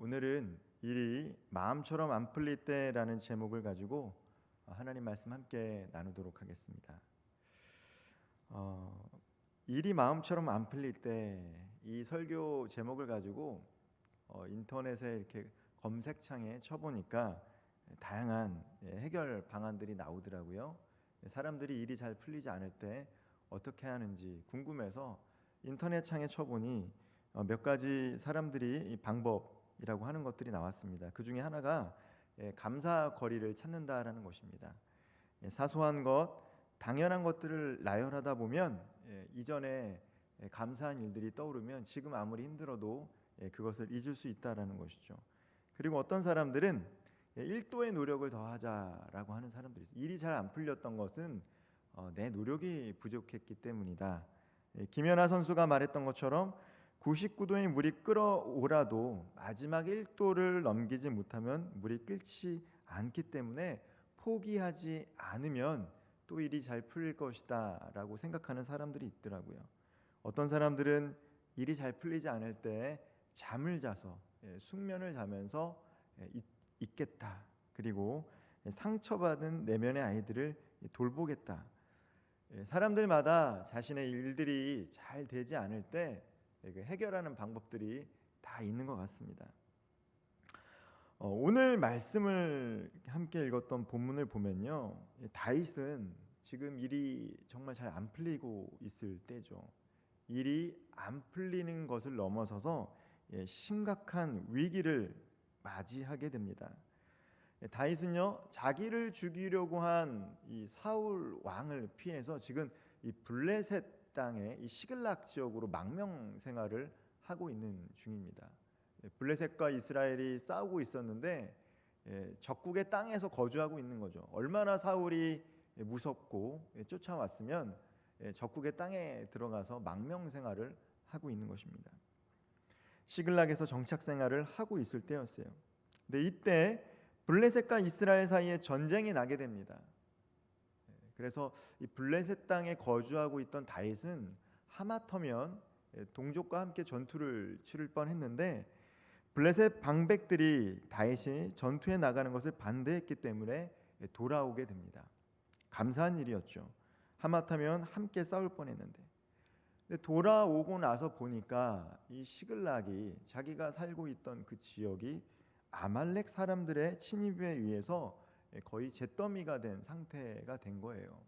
오늘은 일이 마음처럼 안 풀릴 때라는 제목을 가지고 하나님 말씀 함께 나누도록 하겠습니다. 일이 마음처럼 안 풀릴 때 이 설교 제목을 가지고 인터넷에 이렇게 검색창에 쳐보니까 다양한 해결 방안들이 나오더라고요. 사람들이 일이 잘 풀리지 않을 때 어떻게 하는지 궁금해서 인터넷 창에 쳐보니 몇 가지 사람들이 이 방법이라고 하는 것들이 나왔습니다. 그 중에 하나가 감사 거리를 찾는다라는 것입니다. 사소한 것, 당연한 것들을 나열하다 보면 이전에 감사한 일들이 떠오르면 지금 아무리 힘들어도 그것을 잊을 수 있다라는 것이죠. 그리고 어떤 사람들은 1도의 노력을 더 하자라고 하는 사람들이 있어요. 일이 잘 안 풀렸던 것은 내 노력이 부족했기 때문이다. 김연아 선수가 말했던 것처럼 99도의 물이 끓어오라도 마지막 1도를 넘기지 못하면 물이 끓지 않기 때문에 포기하지 않으면 또 일이 잘 풀릴 것이다 라고 생각하는 사람들이 있더라고요. 어떤 사람들은 일이 잘 풀리지 않을 때 잠을 자서 숙면을 자면서 있겠다. 그리고 상처받은 내면의 아이들을 돌보겠다. 사람들마다 자신의 일들이 잘 되지 않을 때 해결하는 방법들이 다 있는 것 같습니다. 오늘 말씀을 함께 읽었던 본문을 보면요, 다윗은 지금 일이 정말 잘 안 풀리고 있을 때죠. 일이 안 풀리는 것을 넘어서서 심각한 위기를 맞이하게 됩니다. 다윗은요, 자기를 죽이려고 한 이 사울 왕을 피해서 지금 이 블레셋 땅의 이 시글락 지역으로 망명 생활을 하고 있는 중입니다. 블레셋과 이스라엘이 싸우고 있었는데 적국의 땅에서 거주하고 있는 거죠. 얼마나 사울이 무섭고 쫓아왔으면 적국의 땅에 들어가서 망명 생활을 하고 있는 것입니다. 시글락에서 정착 생활을 하고 있을 때였어요. 근데 이때 블레셋과 이스라엘 사이에 전쟁이 나게 됩니다. 그래서 이 블레셋 땅에 거주하고 있던 다윗은 하마터면 동족과 함께 전투를 치를 뻔했는데 블레셋 방백들이 다윗이 전투에 나가는 것을 반대했기 때문에 돌아오게 됩니다. 감사한 일이었죠. 하마터면 함께 싸울 뻔했는데. 근데 돌아오고 나서 보니까 이 시글락이 자기가 살고 있던 그 지역이 아말렉 사람들의 침입에 의해서 거의 잿더미가 된 상태가 된 거예요.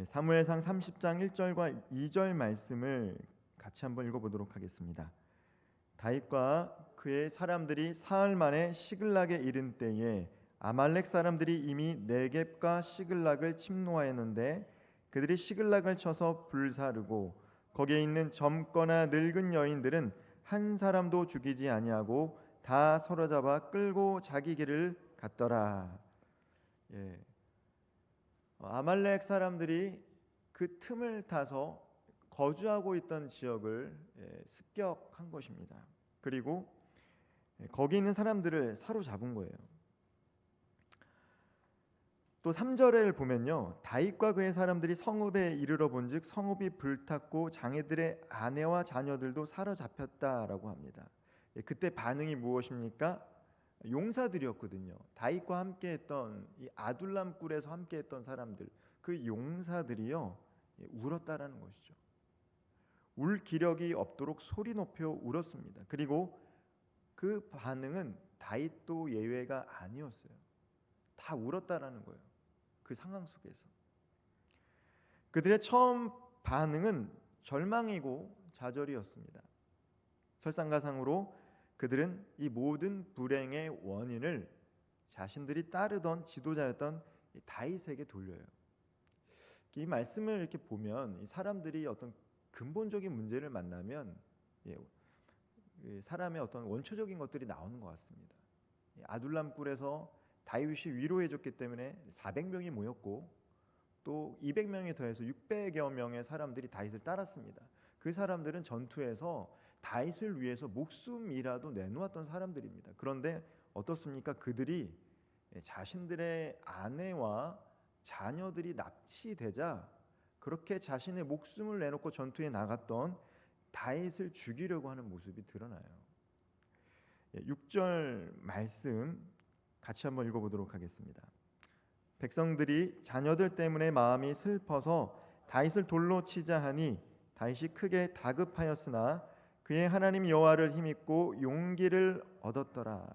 사무엘상 30장 1절과 2절 말씀을 같이 한번 읽어보도록 하겠습니다. 다윗과 그의 사람들이 사흘 만에 시글락에 이른 때에 아말렉 사람들이 이미 네겝과 시글락을 침노하였는데 그들이 시글락을 쳐서 불사르고 거기에 있는 젊거나 늙은 여인들은 한 사람도 죽이지 아니하고 다 사로잡아 끌고 자기 길을 갔더라. 아말렉 사람들이 그 틈을 타서 거주하고 있던 지역을 습격한 것입니다. 그리고 거기 있는 사람들을 사로잡은 거예요. 또 3절을 보면요, 다윗과 그의 사람들이 성읍에 이르러 본즉 성읍이 불탔고 장애들의 아내와 자녀들도 사로잡혔다라고 합니다. 그때 반응이 무엇입니까? 용사들이었거든요. 다윗과 함께했던 이 아둘람 굴에서 함께했던 사람들, 그 용사들이요 울었다라는 것이죠. 울 기력이 없도록 소리 높여 울었습니다. 그리고 그 반응은 다윗도 예외가 아니었어요. 다 울었다라는 거예요. 그 상황 속에서 그들의 처음 반응은 절망이고 좌절이었습니다. 설상가상으로 그들은 이 모든 불행의 원인을 자신들이 따르던 지도자였던 다윗에게 돌려요. 이 말씀을 이렇게 보면 이 사람들이 어떤 근본적인 문제를 만나면 사람의 어떤 원초적인 것들이 나오는 것 같습니다. 아둘람 굴에서 다윗이 위로해줬기 때문에 400명이 모였고 또 200명이 더해서 600여 명의 사람들이 다윗을 따랐습니다. 그 사람들은 전투에서 다윗을 위해서 목숨이라도 내놓았던 사람들입니다. 그런데 어떻습니까? 그들이 자신들의 아내와 자녀들이 납치되자 그렇게 자신의 목숨을 내놓고 전투에 나갔던 다윗을 죽이려고 하는 모습이 드러나요. 6절 말씀 같이 한번 읽어보도록 하겠습니다. 백성들이 자녀들 때문에 마음이 슬퍼서 다윗을 돌로 치자 하니 다윗이 크게 다급하였으나 그의 하나님 여호와를 힘입고 용기를 얻었더라.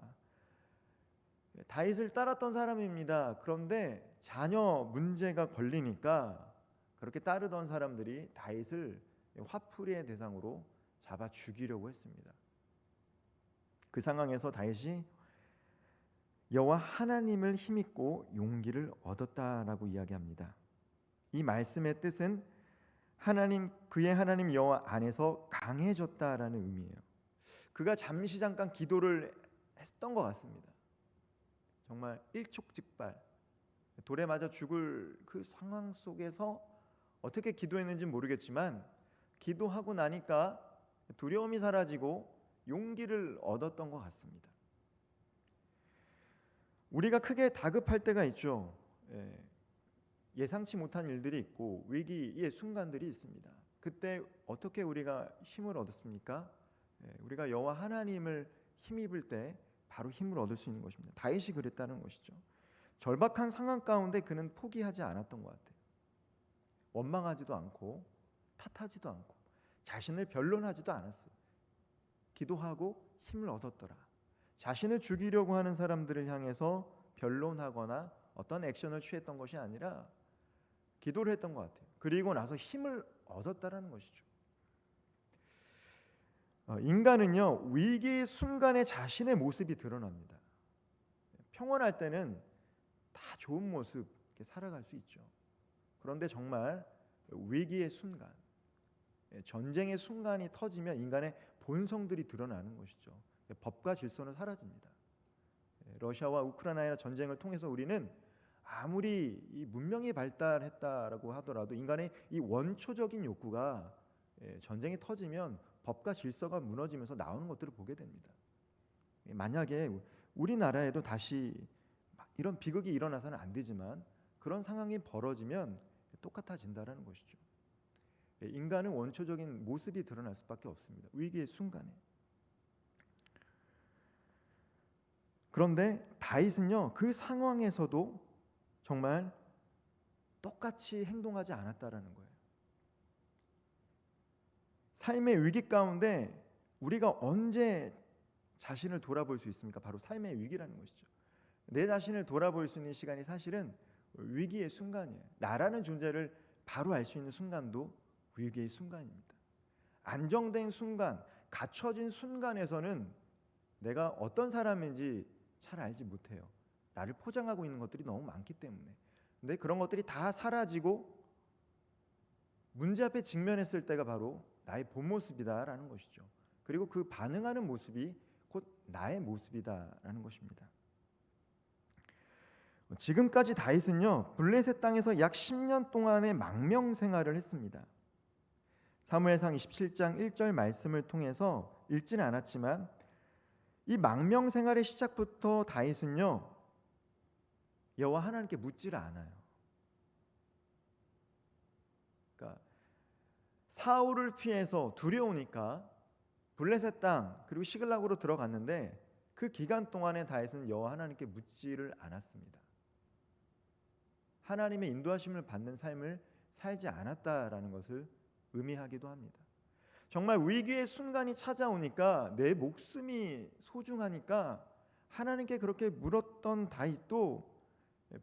다윗을 따랐던 사람입니다. 그런데 자녀 문제가 걸리니까 그렇게 따르던 사람들이 다윗을 화풀이의 대상으로 잡아 죽이려고 했습니다. 그 상황에서 다윗이 여호와 하나님을 힘입고 용기를 얻었다라고 이야기합니다. 이 말씀의 뜻은 그의 하나님 여호와 안에서 강해졌다라는 의미예요. 그가 잠시 잠깐 기도를 했던 것 같습니다. 정말 일촉즉발, 돌에 맞아 죽을 그 상황 속에서 어떻게 기도했는지는 모르겠지만 기도하고 나니까 두려움이 사라지고 용기를 얻었던 것 같습니다. 우리가 크게 다급할 때가 있죠. 예상치 못한 일들이 있고 위기의 순간들이 있습니다. 그때 어떻게 우리가 힘을 얻었습니까? 우리가 여호와 하나님을 힘입을 때 바로 힘을 얻을 수 있는 것입니다. 다윗이 그랬다는 것이죠. 절박한 상황 가운데 그는 포기하지 않았던 것 같아요. 원망하지도 않고 탓하지도 않고 자신을 변론하지도 않았어요. 기도하고 힘을 얻었더라. 자신을 죽이려고 하는 사람들을 향해서 변론하거나 어떤 액션을 취했던 것이 아니라 기도를 했던 것 같아요. 그리고 나서 힘을 얻었다라는 것이죠. 인간은요, 위기의 순간에 자신의 모습이 드러납니다. 평온할 때는 다 좋은 모습 살아갈 수 있죠. 그런데 정말 위기의 순간, 전쟁의 순간이 터지면 인간의 본성들이 드러나는 것이죠. 법과 질서는 사라집니다. 러시아와 우크라이나 전쟁을 통해서 우리는 아무리 이 문명이 발달했다라고 하더라도 인간의 이 원초적인 욕구가 전쟁이 터지면 법과 질서가 무너지면서 나오는 것들을 보게 됩니다. 만약에 우리나라에도 다시 이런 비극이 일어나서는 안 되지만 그런 상황이 벌어지면 똑같아진다라는 것이죠. 인간은 원초적인 모습이 드러날 수밖에 없습니다. 위기의 순간에. 그런데 다윗은요, 그 상황에서도 정말 똑같이 행동하지 않았다라는 거예요. 삶의 위기 가운데 우리가 언제 자신을 돌아볼 수 있습니까? 바로 삶의 위기라는 것이죠. 내 자신을 돌아볼 수 있는 시간이 사실은 위기의 순간이에요. 나라는 존재를 바로 알 수 있는 순간도 위기의 순간입니다. 안정된 순간, 갖춰진 순간에서는 내가 어떤 사람인지 잘 알지 못해요. 나를 포장하고 있는 것들이 너무 많기 때문에. 근데 그런 것들이 다 사라지고 문제 앞에 직면했을 때가 바로 나의 본 모습이다라는 것이죠. 그리고 그 반응하는 모습이 곧 나의 모습이다라는 것입니다. 지금까지 다윗은요, 블레셋 땅에서 약 10년 동안의 망명 생활을 했습니다. 사무엘상 27장 1절 말씀을 통해서 읽지는 않았지만 이 망명 생활의 시작부터 다윗은요, 여호와 하나님께 묻지를 않아요. 그러니까 사울을 피해서 두려우니까 블레셋 땅 그리고 시글락으로 들어갔는데 그 기간 동안에 다윗은 여호와 하나님께 묻지를 않았습니다. 하나님의 인도하심을 받는 삶을 살지 않았다라는 것을 의미하기도 합니다. 정말 위기의 순간이 찾아오니까 내 목숨이 소중하니까 하나님께 그렇게 물었던 다윗도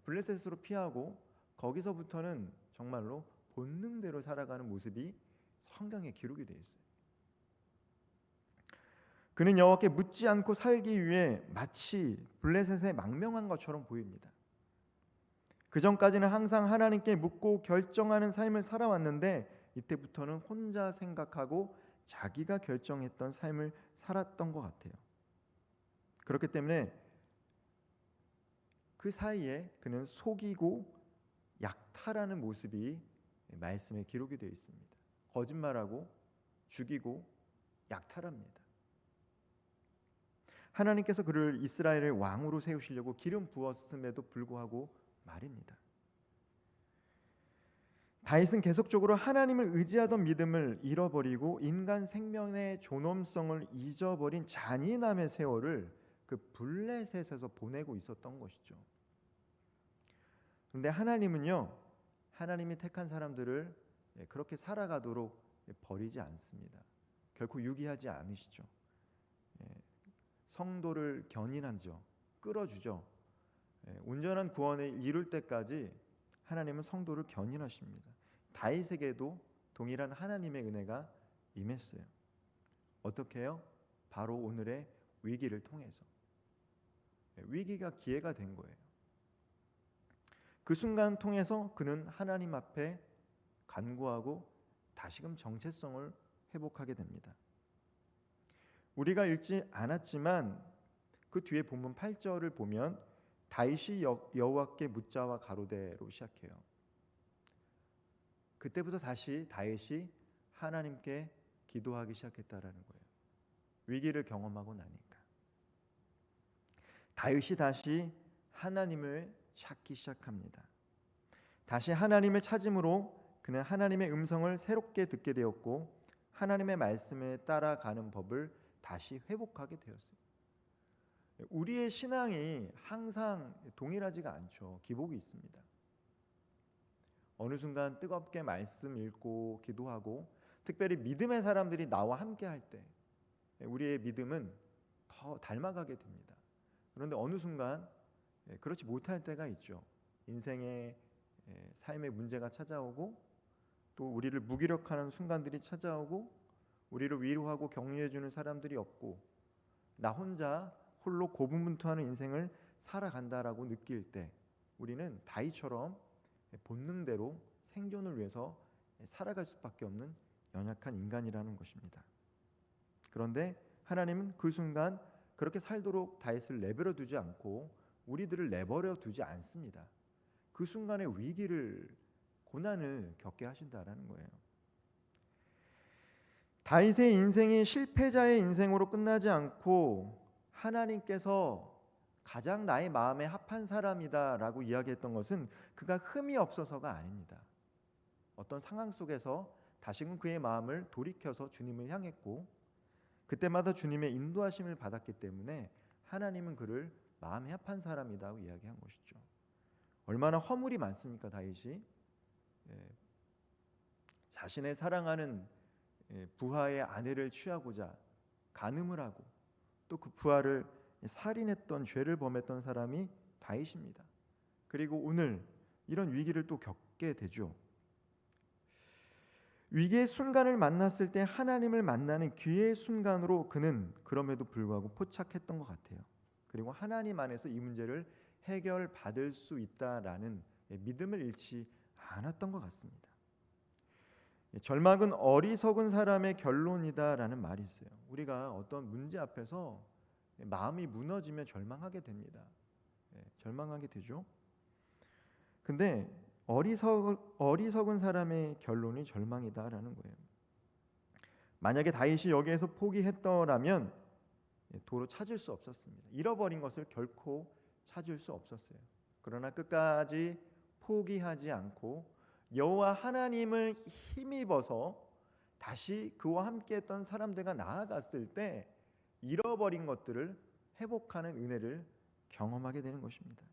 블레셋으로 피하고 거기서부터는 정말로 본능대로 살아가는 모습이 성경에 기록이 되어 있어요. 그는 여호와께 묻지 않고 살기 위해 마치 블레셋에 망명한 것처럼 보입니다. 그 전까지는 항상 하나님께 묻고 결정하는 삶을 살아왔는데 이때부터는 혼자 생각하고 자기가 결정했던 삶을 살았던 것 같아요. 그렇기 때문에 그 사이에 그는 속이고 약탈하는 모습이 말씀에 기록이 되어 있습니다. 거짓말하고 죽이고 약탈합니다. 하나님께서 그를 이스라엘의 왕으로 세우시려고 기름 부었음에도 불구하고 말입니다. 다윗은 계속적으로 하나님을 의지하던 믿음을 잃어버리고 인간 생명의 존엄성을 잊어버린 잔인함의 세월을 그 블레셋에서 보내고 있었던 것이죠. 그런데 하나님은요, 하나님이 택한 사람들을 그렇게 살아가도록 버리지 않습니다. 결코 유기하지 않으시죠. 성도를 견인하죠. 끌어주죠. 온전한 구원을 이룰 때까지 하나님은 성도를 견인하십니다. 다윗에게도 동일한 하나님의 은혜가 임했어요. 어떻게 해요? 바로 오늘의 위기를 통해서. 위기가 기회가 된 거예요. 그 순간 통해서 그는 하나님 앞에 간구하고 다시금 정체성을 회복하게 됩니다. 우리가 읽지 않았지만 그 뒤에 본문 8절을 보면 다윗이 여호와께 묻자와 가로되로 시작해요. 그때부터 다시 다윗이 하나님께 기도하기 시작했다라는 거예요. 위기를 경험하고 나니까 다윗이 다시 하나님을 찾기 시작합니다. 다시 하나님을 찾음으로 그는 하나님의 음성을 새롭게 듣게 되었고 하나님의 말씀에 따라가는 법을 다시 회복하게 되었어요. 우리의 신앙이 항상 동일하지가 않죠. 기복이 있습니다. 어느 순간 뜨겁게 말씀 읽고 기도하고 특별히 믿음의 사람들이 나와 함께 할 때 우리의 믿음은 더 닮아가게 됩니다. 그런데 어느 순간 그렇지 못할 때가 있죠. 인생의 삶의 문제가 찾아오고 또 우리를 무기력하는 순간들이 찾아오고 우리를 위로하고 격려해주는 사람들이 없고 나 혼자 홀로 고분분투하는 인생을 살아간다라고 느낄 때 우리는 다윗처럼 본능대로 생존을 위해서 살아갈 수밖에 없는 연약한 인간이라는 것입니다. 그런데 하나님은 그 순간 그렇게 살도록 다윗을 내버려 두지 않고 우리들을 내버려 두지 않습니다. 그 순간의 위기를 고난을 겪게 하신다라는 거예요. 다윗의 인생이 실패자의 인생으로 끝나지 않고 하나님께서 가장 나의 마음에 합한 사람이다라고 이야기했던 것은 그가 흠이 없어서가 아닙니다. 어떤 상황 속에서 다시금 그의 마음을 돌이켜서 주님을 향했고 그때마다 주님의 인도하심을 받았기 때문에 하나님은 그를 마음에 합한 사람이라고 이야기한 것이죠. 얼마나 허물이 많습니까 다윗이. 자신의 사랑하는 부하의 아내를 취하고자 간음을 하고 또 그 부하를 살인했던 죄를 범했던 사람이 다윗입니다. 그리고 오늘 이런 위기를 또 겪게 되죠. 위기의 순간을 만났을 때 하나님을 만나는 기회의 순간으로 그는 그럼에도 불구하고 포착했던 것 같아요. 그리고 하나님 안에서 이 문제를 해결받을 수 있다라는 믿음을 잃지 않았던 것 같습니다. 절망은 어리석은 사람의 결론이다라는 말이 있어요. 우리가 어떤 문제 앞에서 마음이 무너지면 절망하게 됩니다. 절망하게 되죠. 근데 어리석은 사람의 결론이 절망이다라는 거예요. 만약에 다윗이 여기에서 포기했더라면 도로 찾을 수 없었습니다. 잃어버린 것을 결코 찾을 수 없었어요. 그러나 끝까지 포기하지 않고 여호와 하나님을 힘입어서 다시 그와 함께했던 사람들과 나아갔을 때 잃어버린 것들을 회복하는 은혜를 경험하게 되는 것입니다.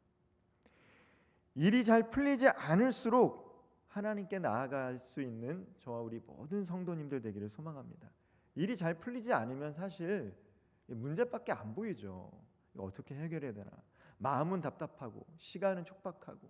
일이 잘 풀리지 않을수록 하나님께 나아갈 수 있는 저와 우리 모든 성도님들 되기를 소망합니다. 일이 잘 풀리지 않으면 사실 문제밖에 안 보이죠. 이거 어떻게 해결해야 되나? 마음은 답답하고 시간은 촉박하고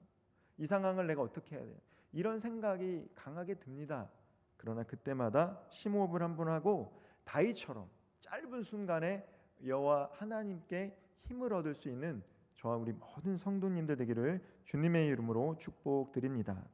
이 상황을 내가 어떻게 해야 되나? 이런 생각이 강하게 듭니다. 그러나 그때마다 심호흡을 한번 하고 다윗처럼 짧은 순간에 여호와 하나님께 힘을 얻을 수 있는 저와 우리 모든 성도님들 되기를 주님의 이름으로 축복드립니다.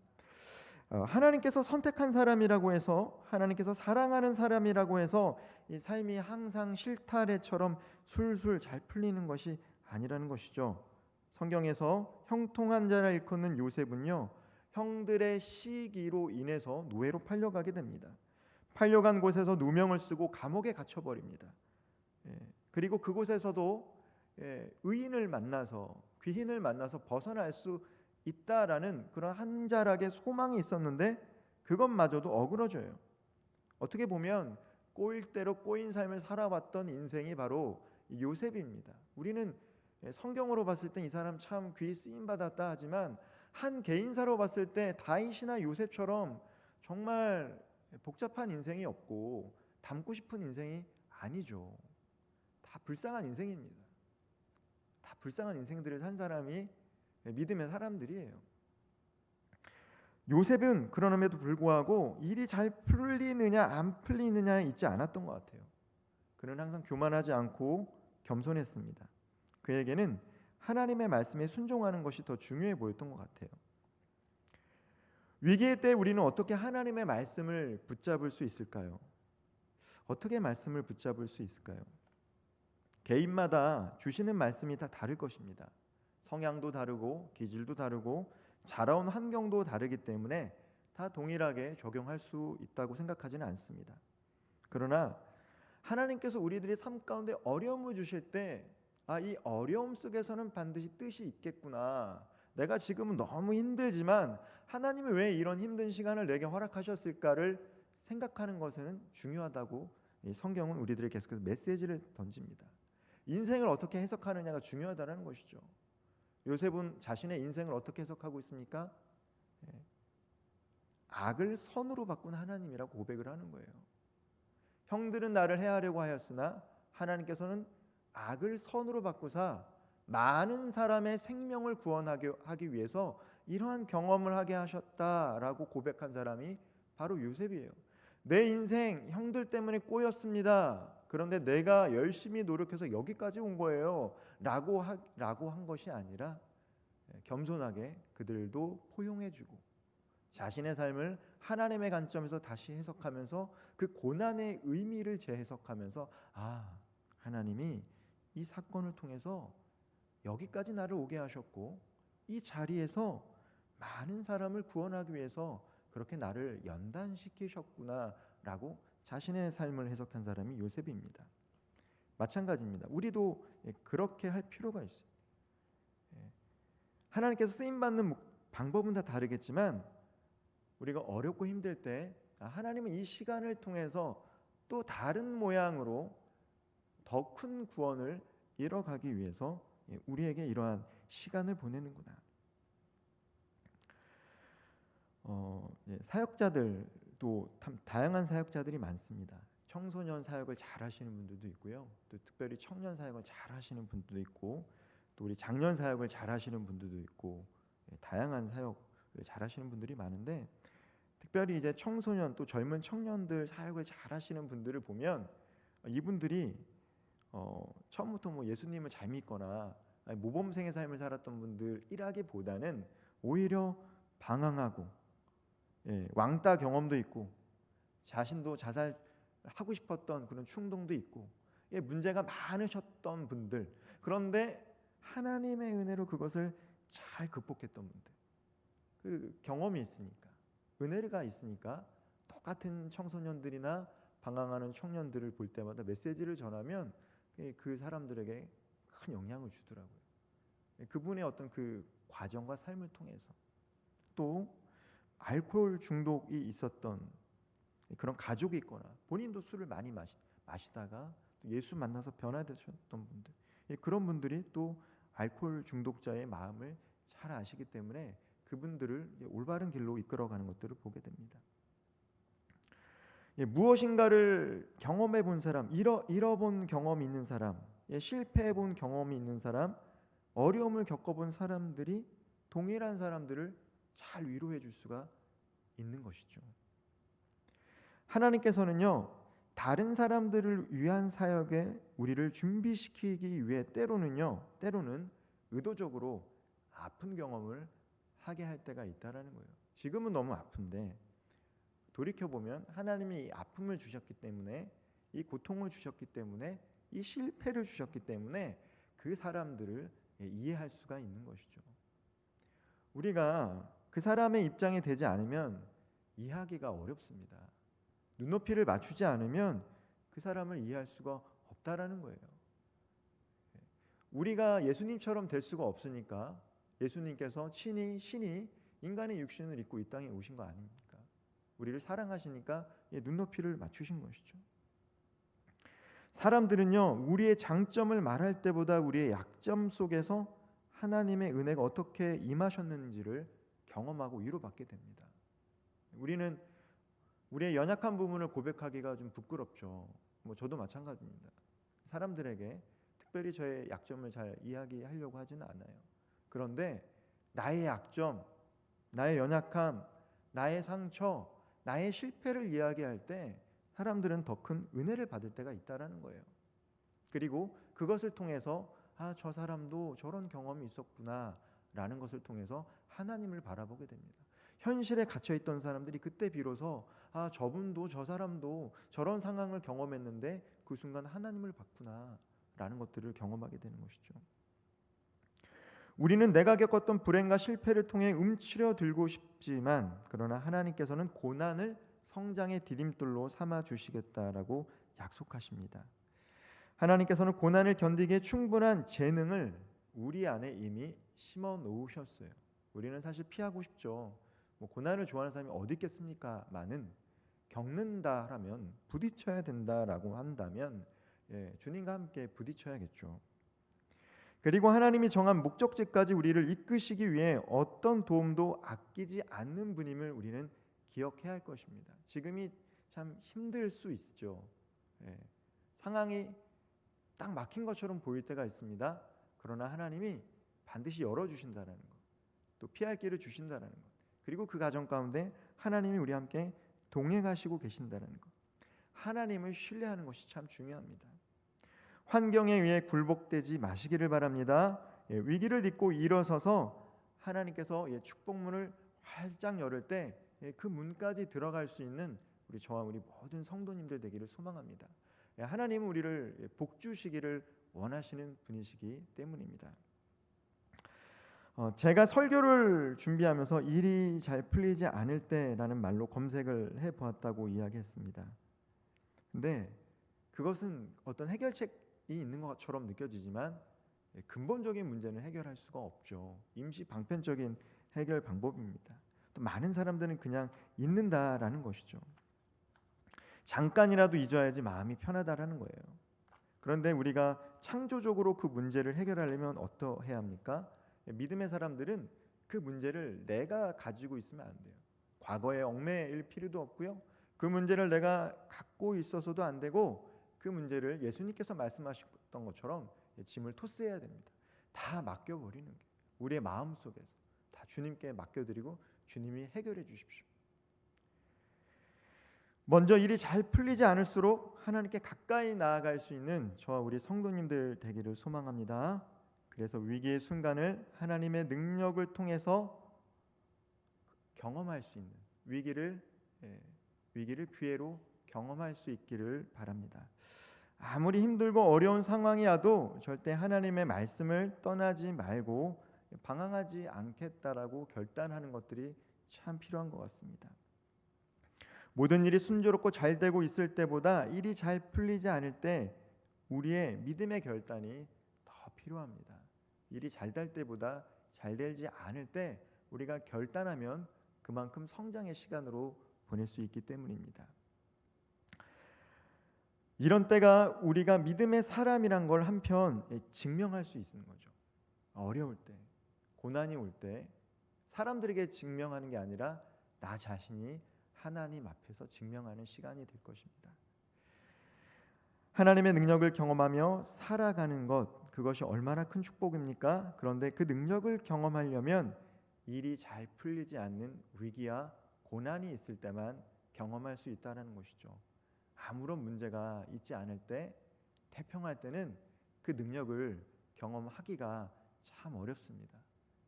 하나님께서 선택한 사람이라고 해서 하나님께서 사랑하는 사람이라고 해서 이 삶이 항상 실타래처럼 술술 잘 풀리는 것이 아니라는 것이죠. 성경에서 형통한 자라 일컫는 요셉은요 형들의 시기로 인해서 노예로 팔려가게 됩니다. 팔려간 곳에서 누명을 쓰고 감옥에 갇혀버립니다. 그리고 그곳에서도 의인을 만나서 귀인을 만나서 벗어날 수 있다라는 그런 한 자락의 소망이 있었는데 그것마저도 어그러져요. 어떻게 보면 꼬일 대로 꼬인 삶을 살아왔던 인생이 바로 요셉입니다. 우리는 성경으로 봤을 때 이 사람 참 귀히 쓰임 받았다 하지만 한 개인사로 봤을 때 다윗이나 요셉처럼 정말 복잡한 인생이 없고 닮고 싶은 인생이 아니죠. 다 불쌍한 인생입니다. 다 불쌍한 인생들을 산 사람이 믿음의 사람들이에요. 요셉은 그러함에도 불구하고 일이 잘 풀리느냐 안 풀리느냐에 있지 않았던 것 같아요. 그는 항상 교만하지 않고 겸손했습니다. 그에게는 하나님의 말씀에 순종하는 것이 더 중요해 보였던 것 같아요. 위기의 때 우리는 어떻게 하나님의 말씀을 붙잡을 수 있을까요? 어떻게 말씀을 붙잡을 수 있을까요? 개인마다 주시는 말씀이 다 다를 것입니다. 성향도 다르고 기질도 다르고 자라온 환경도 다르기 때문에 다 동일하게 적용할 수 있다고 생각하지는 않습니다. 그러나 하나님께서 우리들의 삶 가운데 어려움을 주실 때 이 어려움 속에서는 반드시 뜻이 있겠구나. 내가 지금은 너무 힘들지만 하나님이 왜 이런 힘든 시간을 내게 허락하셨을까를 생각하는 것은 중요하다고 이 성경은 우리들에게 계속해서 메시지를 던집니다. 인생을 어떻게 해석하느냐가 중요하다는 것이죠. 요셉은 자신의 인생을 어떻게 해석하고 있습니까? 악을 선으로 바꾼 하나님이라고 고백을 하는 거예요. 형들은 나를 해하려고 하였으나 하나님께서는 악을 선으로 바꾸사 많은 사람의 생명을 구원하기 위해서 이러한 경험을 하게 하셨다라고 고백한 사람이 바로 요셉이에요. 내 인생 형들 때문에 꼬였습니다. 그런데 내가 열심히 노력해서 여기까지 온 거예요. 라고 한 것이 아니라 겸손하게 그들도 포용해주고 자신의 삶을 하나님의 관점에서 다시 해석하면서 그 고난의 의미를 재해석하면서 하나님이 이 사건을 통해서 여기까지 나를 오게 하셨고 이 자리에서 많은 사람을 구원하기 위해서 그렇게 나를 연단시키셨구나라고 자신의 삶을 해석한 사람이 요셉입니다. 마찬가지입니다. 우리도 그렇게 할 필요가 있어요. 하나님께서 쓰임받는 방법은 다 다르겠지만 우리가 어렵고 힘들 때 하나님은 이 시간을 통해서 또 다른 모양으로 더 큰 구원을 이뤄가기 위해서 우리에게 이러한 시간을 보내는구나. 사역자들도 다양한 사역자들이 많습니다. 청소년 사역을 잘 하시는 분들도 있고요. 또 특별히 청년 사역을 잘 하시는 분들도 있고 또 우리 장년 사역을 잘 하시는 분들도 있고 다양한 사역을 잘 하시는 분들이 많은데 특별히 이제 청소년 또 젊은 청년들 사역을 잘 하시는 분들을 보면 이분들이 처음부터 예수님을 잘 믿거나 모범생의 삶을 살았던 분들이라기보다는 오히려 방황하고 왕따 경험도 있고 자신도 자살하고 싶었던 그런 충동도 있고 문제가 많으셨던 분들, 그런데 하나님의 은혜로 그것을 잘 극복했던 분들, 그 경험이 있으니까, 은혜가 있으니까 똑같은 청소년들이나 방황하는 청년들을 볼 때마다 메시지를 전하면 그 사람들에게 큰 영향을 주더라고요. 그분의 어떤 그 과정과 삶을 통해서 또 알코올 중독이 있었던 그런 가족이 있거나 본인도 술을 많이 마시다가 또 예수 만나서 변화되셨던 분들, 그런 분들이 또 알코올 중독자의 마음을 잘 아시기 때문에 그분들을 올바른 길로 이끌어가는 것들을 보게 됩니다. 무엇인가를 경험해 본 사람, 잃어본 경험이 있는 사람, 실패해 본 경험이 있는 사람, 어려움을 겪어본 사람들이 동일한 사람들을 잘 위로해 줄 수가 있는 것이죠. 하나님께서는요, 다른 사람들을 위한 사역에 우리를 준비시키기 위해 때로는 의도적으로 아픈 경험을 하게 할 때가 있다라는 거예요. 지금은 너무 아픈데 돌이켜보면 하나님이 이 아픔을 주셨기 때문에, 이 고통을 주셨기 때문에, 이 실패를 주셨기 때문에 그 사람들을 이해할 수가 있는 것이죠. 우리가 그 사람의 입장에 되지 않으면 이해하기가 어렵습니다. 눈높이를 맞추지 않으면 그 사람을 이해할 수가 없다라는 거예요. 우리가 예수님처럼 될 수가 없으니까 예수님께서 신이 인간의 육신을 입고 이 땅에 오신 거 아닙니까? 우리를 사랑하시니까 눈높이를 맞추신 것이죠. 사람들은요, 우리의 장점을 말할 때보다 우리의 약점 속에서 하나님의 은혜가 어떻게 임하셨는지를 경험하고 위로받게 됩니다. 우리는 우리의 연약한 부분을 고백하기가 좀 부끄럽죠. 저도 마찬가지입니다. 사람들에게 특별히 저의 약점을 잘 이야기하려고 하지는 않아요. 그런데 나의 약점, 나의 연약함, 나의 상처, 나의 실패를 이야기할 때 사람들은 더 큰 은혜를 받을 때가 있다라는 거예요. 그리고 그것을 통해서 저 사람도 저런 경험이 있었구나 라는 것을 통해서 하나님을 바라보게 됩니다. 현실에 갇혀있던 사람들이 그때 비로소 저분도 저 사람도 저런 상황을 경험했는데 그 순간 하나님을 봤구나 라는 것들을 경험하게 되는 것이죠. 우리는 내가 겪었던 불행과 실패를 통해 움츠려 들고 싶지만 그러나 하나님께서는 고난을 성장의 디딤돌로 삼아 주시겠다라고 약속하십니다. 하나님께서는 고난을 견디기에 충분한 재능을 우리 안에 이미 심어 놓으셨어요. 우리는 사실 피하고 싶죠. 고난을 좋아하는 사람이 어디 있겠습니까? 많은 겪는다라면 부딪혀야 된다라고 한다면 주님과 함께 부딪혀야겠죠. 그리고 하나님이 정한 목적지까지 우리를 이끄시기 위해 어떤 도움도 아끼지 않는 분임을 우리는 기억해야 할 것입니다. 지금이 참 힘들 수 있죠. 상황이 딱 막힌 것처럼 보일 때가 있습니다. 그러나 하나님이 반드시 열어주신다는 것, 또 피할 길을 주신다는 것, 그리고 그 과정 가운데 하나님이 우리와 함께 동행하시고 계신다는 것, 하나님을 신뢰하는 것이 참 중요합니다. 환경에 의해 굴복되지 마시기를 바랍니다. 위기를 딛고 일어서서 하나님께서 축복문을 활짝 열을 때 그 문까지 들어갈 수 있는 저와 우리 모든 성도님들 되기를 소망합니다. 하나님은 우리를 복 주시기를 원하시는 분이시기 때문입니다. 제가 설교를 준비하면서 일이 잘 풀리지 않을 때라는 말로 검색을 해보았다고 이야기했습니다. 근데 그것은 어떤 해결책이 있는 것처럼 느껴지지만 근본적인 문제는 해결할 수가 없죠. 임시 방편적인 해결 방법입니다. 또 많은 사람들은 그냥 잊는다라는 것이죠. 잠깐이라도 잊어야지 마음이 편하다라는 거예요. 그런데 우리가 창조적으로 그 문제를 해결하려면 어떠해야 합니까? 믿음의 사람들은 그 문제를 내가 가지고 있으면 안 돼요. 과거에 얽매일 필요도 없고요. 그 문제를 내가 갖고 있어서도 안 되고 그 문제를 예수님께서 말씀하셨던 것처럼 짐을 토스해야 됩니다. 다 맡겨버리는 게 우리의 마음속에서 다 주님께 맡겨드리고 주님이 해결해 주십시오. 먼저 일이 잘 풀리지 않을수록 하나님께 가까이 나아갈 수 있는 저와 우리 성도님들 되기를 소망합니다. 그래서 위기의 순간을 하나님의 능력을 통해서 경험할 수 있는 위기를 기회로 경험할 수 있기를 바랍니다. 아무리 힘들고 어려운 상황이 와도 절대 하나님의 말씀을 떠나지 말고 방황하지 않겠다라고 결단하는 것들이 참 필요한 것 같습니다. 모든 일이 순조롭고 잘 되고 있을 때보다 일이 잘 풀리지 않을 때 우리의 믿음의 결단이 더 필요합니다. 일이 잘 될 때보다 잘 되지 않을 때 우리가 결단하면 그만큼 성장의 시간으로 보낼 수 있기 때문입니다. 이런 때가 우리가 믿음의 사람이란 걸 한편 증명할 수 있는 거죠. 어려울 때, 고난이 올 때 사람들에게 증명하는 게 아니라 나 자신이 하나님 앞에서 증명하는 시간이 될 것입니다. 하나님의 능력을 경험하며 살아가는 것, 그것이 얼마나 큰 축복입니까? 그런데 그 능력을 경험하려면 일이 잘 풀리지 않는 위기와 고난이 있을 때만 경험할 수 있다는 것이죠. 아무런 문제가 있지 않을 때, 태평할 때는 그 능력을 경험하기가 참 어렵습니다.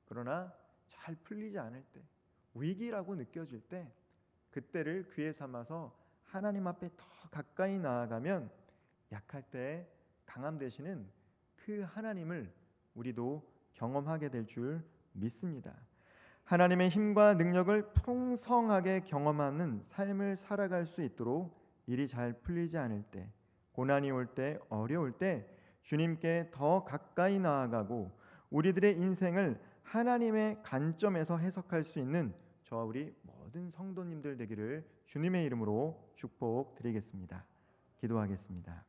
그러나 잘 풀리지 않을 때, 위기라고 느껴질 때 그때를 기회 삼아서 하나님 앞에 더 가까이 나아가면 약할 때 강함 되시는 그 하나님을 우리도 경험하게 될 줄 믿습니다. 하나님의 힘과 능력을 풍성하게 경험하는 삶을 살아갈 수 있도록 일이 잘 풀리지 않을 때, 고난이 올 때, 어려울 때 주님께 더 가까이 나아가고 우리들의 인생을 하나님의 관점에서 해석할 수 있는 저와 우리 모든 성도님들 되기를 주님의 이름으로 축복드리겠습니다. 기도하겠습니다.